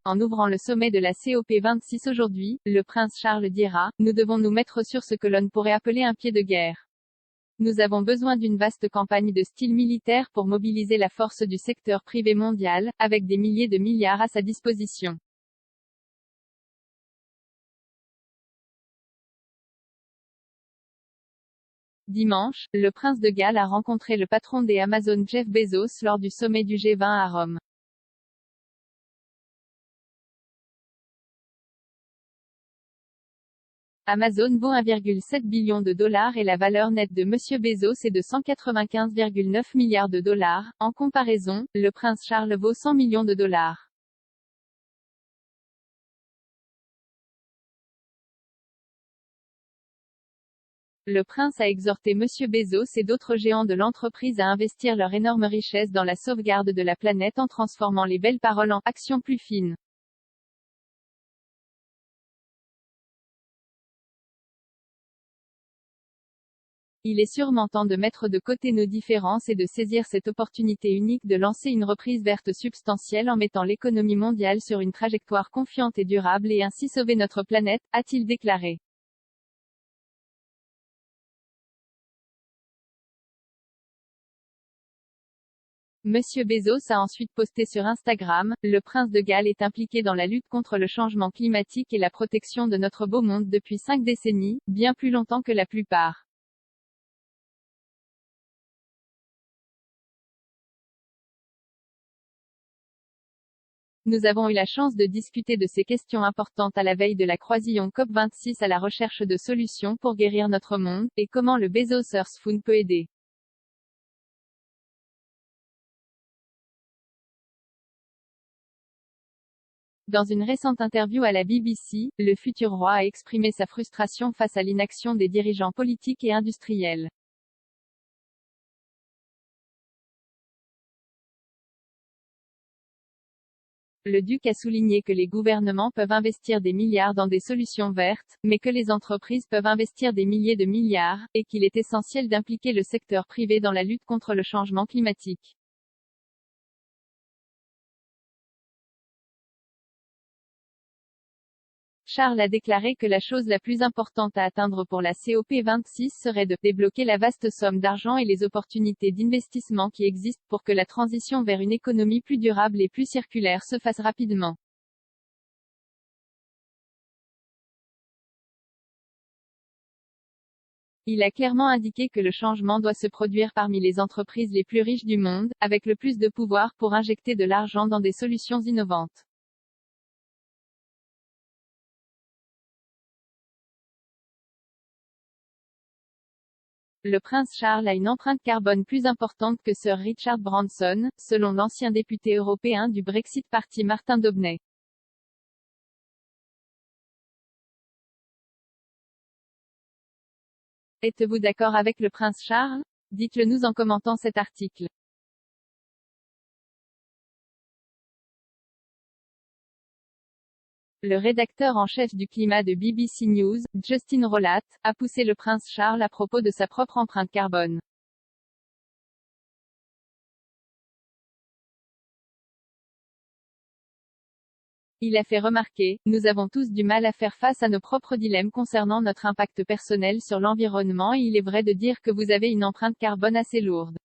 en ouvrant le sommet de la COP26 aujourd'hui, le prince Charles dira, nous devons nous mettre sur ce que l'on pourrait appeler un pied de guerre. Nous avons besoin d'une vaste campagne de style militaire pour mobiliser la force du secteur privé mondial, avec des milliers de milliards à sa disposition. Dimanche, le prince de Galles a rencontré le patron des Amazon Jeff Bezos lors du sommet du G20 à Rome. Amazon vaut 1,7 billion de dollars et la valeur nette de Monsieur Bezos est de 195,9 milliards de dollars. En comparaison, le prince Charles vaut 100 millions de dollars. Le prince a exhorté Monsieur Bezos et d'autres géants de l'entreprise à investir leur énorme richesse dans la sauvegarde de la planète en transformant les belles paroles en actions plus fines. Il est sûrement temps de mettre de côté nos différences et de saisir cette opportunité unique de lancer une reprise verte substantielle en mettant l'économie mondiale sur une trajectoire confiante et durable et ainsi sauver notre planète, a-t-il déclaré. Monsieur Bezos a ensuite posté sur Instagram, le prince de Galles est impliqué dans la lutte contre le changement climatique et la protection de notre beau monde depuis 5 décennies, bien plus longtemps que la plupart. Nous avons eu la chance de discuter de ces questions importantes à la veille de la croisillon COP26 à la recherche de solutions pour guérir notre monde, et comment le Bezos Earth Fund peut aider. Dans une récente interview à la BBC, le futur roi a exprimé sa frustration face à l'inaction des dirigeants politiques et industriels. Le duc a souligné que les gouvernements peuvent investir des milliards dans des solutions vertes, mais que les entreprises peuvent investir des milliers de milliards, et qu'il est essentiel d'impliquer le secteur privé dans la lutte contre le changement climatique. Charles a déclaré que la chose la plus importante à atteindre pour la COP26 serait de débloquer la vaste somme d'argent et les opportunités d'investissement qui existent pour que la transition vers une économie plus durable et plus circulaire se fasse rapidement. Il a clairement indiqué que le changement doit se produire parmi les entreprises les plus riches du monde, avec le plus de pouvoir pour injecter de l'argent dans des solutions innovantes. Le prince Charles a une empreinte carbone plus importante que Sir Richard Branson, selon l'ancien député européen du Brexit Party Martin Daubney. Êtes-vous d'accord avec le prince Charles? Dites-le nous en commentant cet article. Le rédacteur en chef du climat de BBC News, Justin Rollatt, a poussé le prince Charles à propos de sa propre empreinte carbone. Il a fait remarquer, nous avons tous du mal à faire face à nos propres dilemmes concernant notre impact personnel sur l'environnement et il est vrai de dire que vous avez une empreinte carbone assez lourde.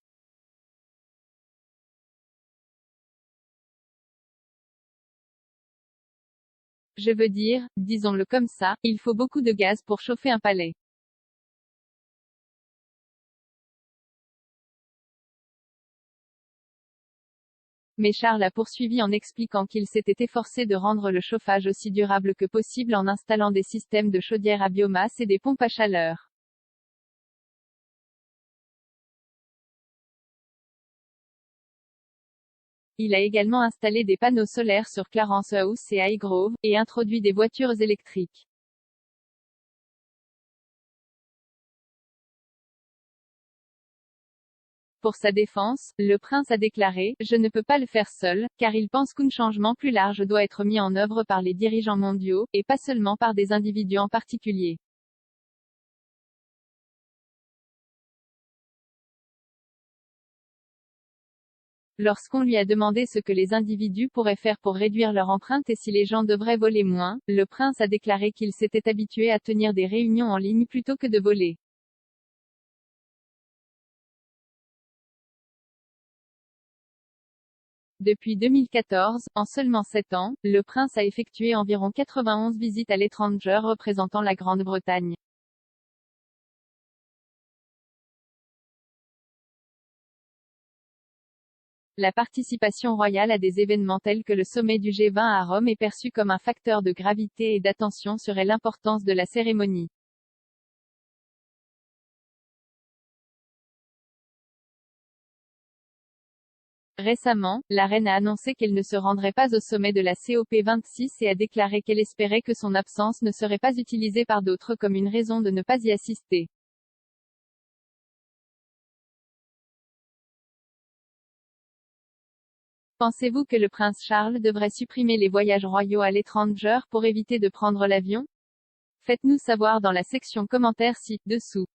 Je veux dire, disons-le comme ça, il faut beaucoup de gaz pour chauffer un palais. Mais Charles a poursuivi en expliquant qu'il s'était efforcé de rendre le chauffage aussi durable que possible en installant des systèmes de chaudière à biomasse et des pompes à chaleur. Il a également installé des panneaux solaires sur Clarence House et Highgrove, et introduit des voitures électriques. Pour sa défense, le prince a déclaré, je ne peux pas le faire seul, car il pense qu'un changement plus large doit être mis en œuvre par les dirigeants mondiaux, et pas seulement par des individus en particulier. Lorsqu'on lui a demandé ce que les individus pourraient faire pour réduire leur empreinte et si les gens devraient voler moins, le prince a déclaré qu'il s'était habitué à tenir des réunions en ligne plutôt que de voler. Depuis 2014, en seulement 7 ans, le prince a effectué environ 91 visites à l'étranger représentant la Grande-Bretagne. La participation royale à des événements tels que le sommet du G20 à Rome est perçue comme un facteur de gravité et d'attention sur l'importance de la cérémonie. Récemment, la reine a annoncé qu'elle ne se rendrait pas au sommet de la COP26 et a déclaré qu'elle espérait que son absence ne serait pas utilisée par d'autres comme une raison de ne pas y assister. Pensez-vous que le prince Charles devrait supprimer les voyages royaux à l'étranger pour éviter de prendre l'avion? Faites-nous savoir dans la section commentaires ci-dessous.